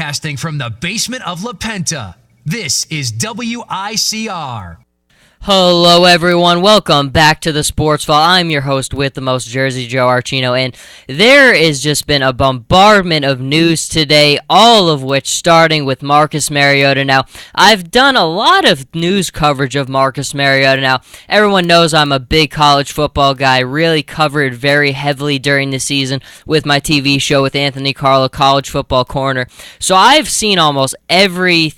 Broadcasting from the basement of La Penta, this is WICR. Hello everyone, welcome back to the Sports Vault. I'm your host with the most, Jersey Joe Archino, and there has just been a bombardment of news today, all of which starting with Marcus Mariota. Now, I've done a lot of news coverage of Marcus Mariota. Now, everyone knows I'm a big college football guy, really covered very heavily during the season with my TV show with Anthony Carlo, College Football Corner. So I've seen almost every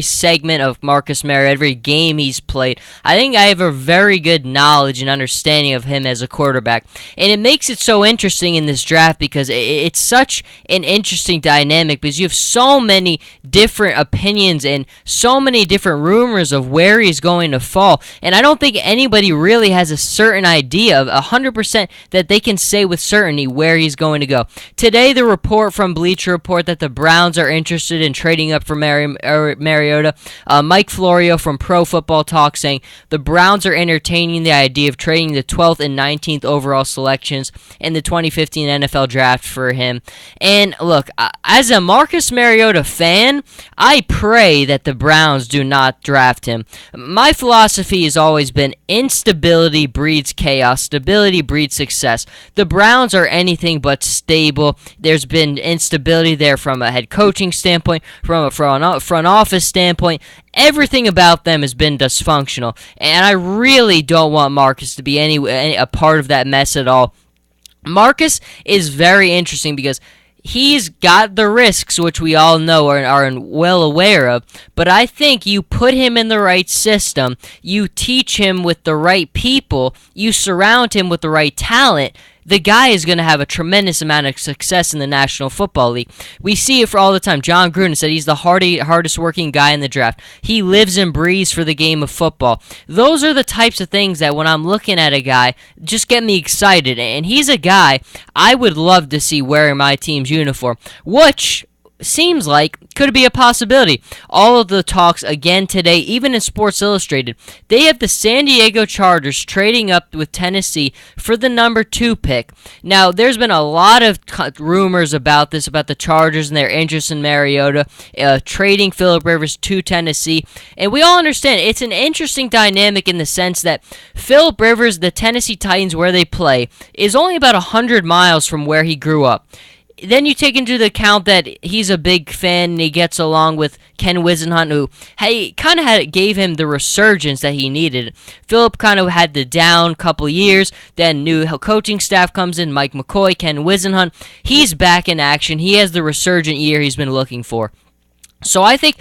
segment of Marcus Mariota, every game he's played. I think I have a very good knowledge and understanding of him as a quarterback. And it makes it so interesting in this draft because it's such an interesting dynamic because you have so many different opinions and so many different rumors of where he's going to fall. And I don't think anybody really has a certain idea of 100% that they can say with certainty where he's going to go. Today, the report from Bleacher Report that the Browns are interested in trading up for Mariota. Mike Florio from Pro Football Talk saying the Browns are entertaining the idea of trading the 12th and 19th overall selections in the 2015 NFL Draft for him. And look, as a Marcus Mariota fan, I pray that the Browns do not draft him. My philosophy has always been instability breeds chaos, stability breeds success. The Browns are anything but stable. There's been instability there from a head coaching standpoint, from a front office standpoint. Everything about them has been dysfunctional, and I really don't want Marcus to be a part of that mess at all. Marcus is very interesting because he's got the risks, which we all know are well aware of, but I think you put him in the right system, you teach him with the right people, you surround him with the right talent, the guy is going to have a tremendous amount of success in the National Football League. We see it for all the time. John Gruden said he's the hardest working guy in the draft. He lives and breathes for the game of football. Those are the types of things that when I'm looking at a guy, just get me excited. And he's a guy I would love to see wearing my team's uniform, which seems like could be a possibility. All of the talks again today, even in Sports Illustrated, they have the San Diego Chargers trading up with Tennessee for the number 2 pick. Now, there's been a lot of rumors about this, about the Chargers and their interest in Mariota, trading Phillip Rivers to Tennessee, and we all understand it's an interesting dynamic in the sense that Phillip Rivers, the Tennessee Titans where they play, is only about 100 miles from where he grew up. Then you take into account that he's a big fan and he gets along with Ken Wisenhunt, who gave him the resurgence that he needed. Phillip kind of had the down couple years, then new coaching staff comes in, Mike McCoy, Ken Wisenhunt. He's back in action. He has the resurgent year he's been looking for. So I think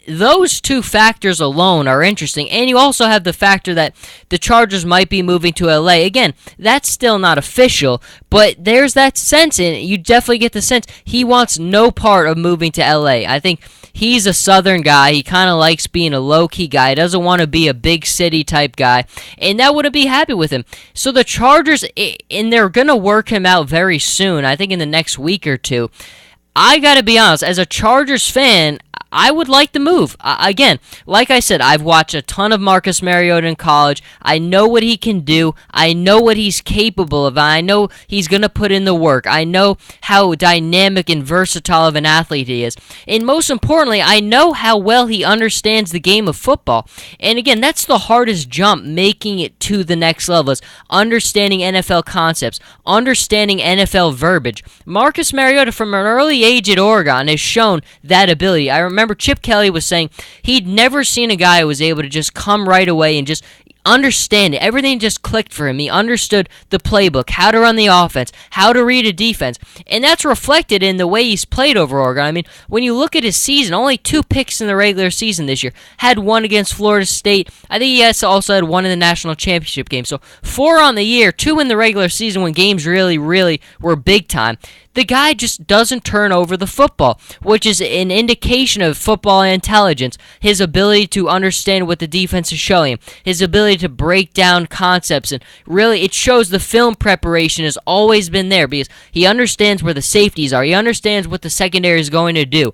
those two factors alone are interesting, and you also have the factor that the Chargers might be moving to LA. Again, that's still not official, but there's that sense in it. You definitely get the sense he wants no part of moving to LA. I think he's a Southern guy. He kind of likes being a low-key guy. He doesn't want to be a big city type guy, and that wouldn't be happy with him. So the Chargers, and they're going to work him out very soon, I think in the next week or two. I got to be honest, as a Chargers fan, I would like the move. Again, like I said, I've watched a ton of Marcus Mariota in college. I know what he can do. I know what he's capable of. I know he's going to put in the work. I know how dynamic and versatile of an athlete he is. And most importantly, I know how well he understands the game of football. And again, that's the hardest jump, making it to the next level, is understanding NFL concepts, understanding NFL verbiage. Marcus Mariota, from an early age at Oregon, has shown that ability. I remember Chip Kelly was saying he'd never seen a guy who was able to just come right away and just understand it. Everything just clicked for him. He understood the playbook, how to run the offense, how to read a defense, and that's reflected in the way he's played over Oregon. I mean, when you look at his season, only 2 picks in the regular season this year. Had 1 against Florida State. I think he also had 1 in the national championship game. So 4 on the year, 2 in the regular season when games really, really were big time. The guy just doesn't turn over the football, which is an indication of football intelligence. His ability to understand what the defense is showing him, his ability to break down concepts, and really it shows the film preparation has always been there because he understands where the safeties are. He understands what the secondary is going to do.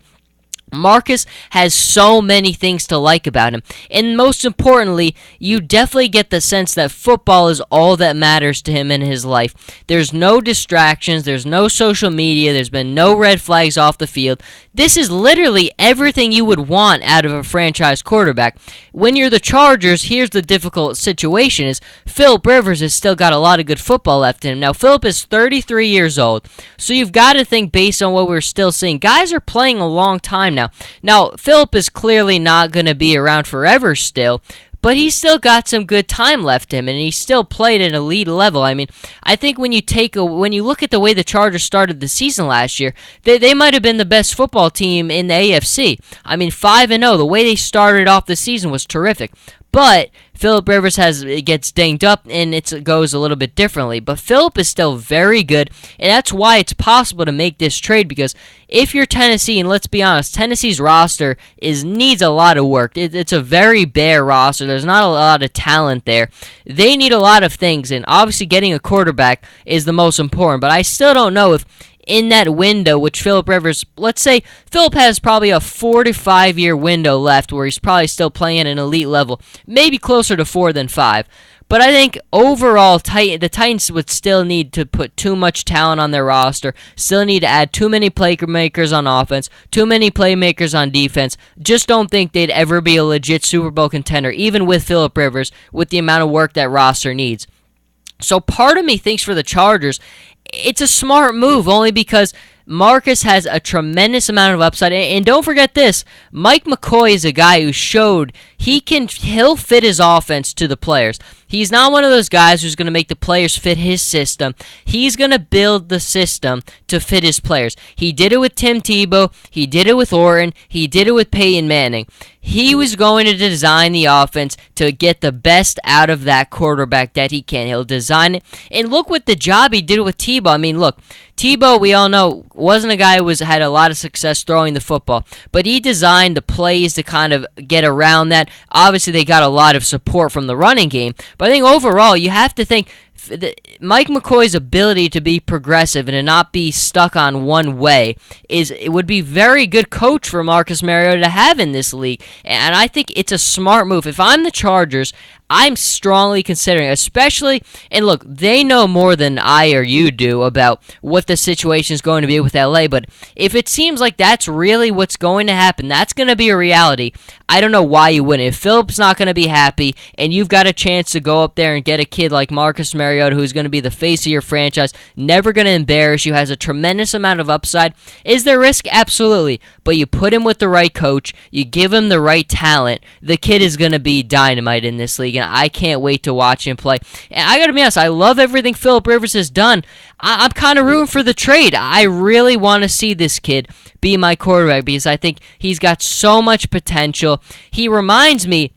Marcus has so many things to like about him. And most importantly, you definitely get the sense that football is all that matters to him in his life. There's no distractions, there's no social media, there's been no red flags off the field. This is literally everything you would want out of a franchise quarterback. When you're the Chargers, here's the difficult situation is Philip Rivers has still got a lot of good football left in him. Now, Philip is 33 years old, so you've got to think based on what we're still seeing. Guys are playing a long time now. Now, Philip is clearly not going to be around forever still, but he's still got some good time left in him, and he still played at an elite level. I mean, I think when you look at the way the Chargers started the season last year, they might have been the best football team in the AFC. I mean, 5-0. The way they started off the season was terrific. But Philip Rivers gets dinged up, and it goes a little bit differently. But Philip is still very good, and that's why it's possible to make this trade, because if you're Tennessee, and let's be honest, Tennessee's roster needs a lot of work. It's a very bare roster. There's not a lot of talent there. They need a lot of things, and obviously getting a quarterback is the most important. But I still don't know if in that window, which Philip Rivers, let's say Philip has probably a 4 to 5 year window left where he's probably still playing at an elite level, maybe closer to 4 than 5. But I think overall, the Titans would still need to put too much talent on their roster, still need to add too many playmakers on offense, too many playmakers on defense. Just don't think they'd ever be a legit Super Bowl contender, even with Philip Rivers, with the amount of work that roster needs. So part of me thinks for the Chargers, it's a smart move only because Marcus has a tremendous amount of upside. And don't forget this, Mike McCoy is a guy who showed he'll fit his offense to the players. He's not one of those guys who's going to make the players fit his system. He's going to build the system to fit his players. He did it with Tim Tebow. He did it with Orton. He did it with Peyton Manning. He was going to design the offense to get the best out of that quarterback that he can. He'll design it. And look what the job he did with Tebow. I mean, look, Tebow, we all know, wasn't a guy who had a lot of success throwing the football, but he designed the plays to kind of get around that. Obviously, they got a lot of support from the running game, but I think overall, you have to think Mike McCoy's ability to be progressive and to not be stuck on one way it would be very good coach for Marcus Mariota to have in this league, and I think it's a smart move. If I'm the Chargers, I'm strongly considering, especially, and look, they know more than I or you do about what the situation is going to be with LA, but if it seems like that's really what's going to happen, that's going to be a reality, I don't know why you wouldn't. If Philip's not going to be happy, and you've got a chance to go up there and get a kid like Marcus Mariota, who's going to be the face of your franchise, never going to embarrass you, has a tremendous amount of upside, is there risk? Absolutely, but you put him with the right coach, you give him the right talent, the kid is going to be dynamite in this league, and I can't wait to watch him play. And I gotta be honest, I love everything Philip Rivers has done. I'm kind of rooting for the trade. I really want to see this kid be my quarterback because I think he's got so much potential. He reminds me,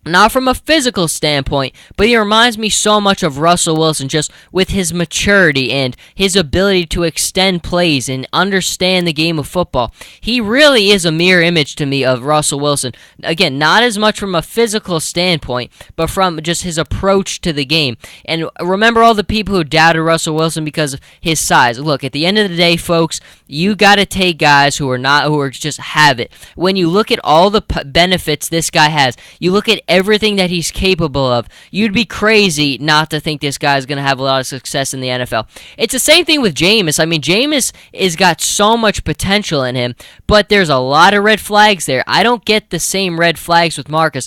not from a physical standpoint, but he reminds me so much of Russell Wilson, just with his maturity and his ability to extend plays and understand the game of football. He really is a mirror image to me of Russell Wilson. Again, not as much from a physical standpoint, but from just his approach to the game. And remember all the people who doubted Russell Wilson because of his size. Look, at the end of the day, folks, you got to take guys who are just have it. When you look at all the benefits this guy has, you look at everything that he's capable of, you'd be crazy not to think this guy is going to have a lot of success in the NFL. It's the same thing with Jameis. I mean, Jameis has got so much potential in him, but there's a lot of red flags there. I don't get the same red flags with Marcus.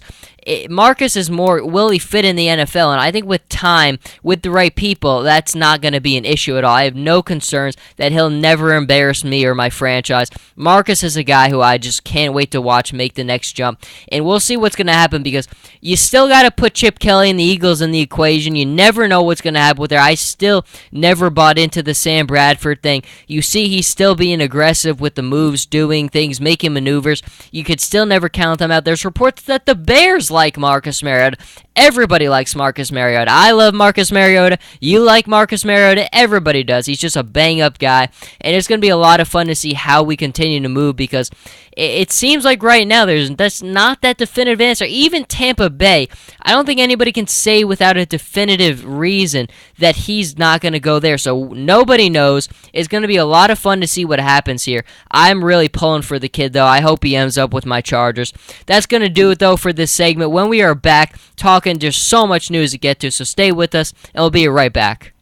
Marcus is more, will he fit in the NFL? And I think with time, with the right people, that's not going to be an issue at all. I have no concerns that he'll never embarrass me or my franchise. Marcus is a guy who I just can't wait to watch make the next jump. And we'll see what's going to happen because you still got to put Chip Kelly and the Eagles in the equation. You never know what's going to happen with there. I still never bought into the Sam Bradford thing. You see he's still being aggressive with the moves, doing things, making maneuvers. You could still never count them out. There's reports that the Bears like Marcus Mariota. Everybody likes Marcus Mariota. I love Marcus Mariota. You like Marcus Mariota. Everybody does. He's just a bang-up guy. And it's going to be a lot of fun to see how we continue to move because it seems like right now that's not that definitive answer. Even Tampa Bay, I don't think anybody can say without a definitive reason that he's not going to go there. So nobody knows. It's going to be a lot of fun to see what happens here. I'm really pulling for the kid, though. I hope he ends up with my Chargers. That's going to do it, though, for this segment. When we are back, talking, there's so much news to get to, so stay with us, and we'll be right back.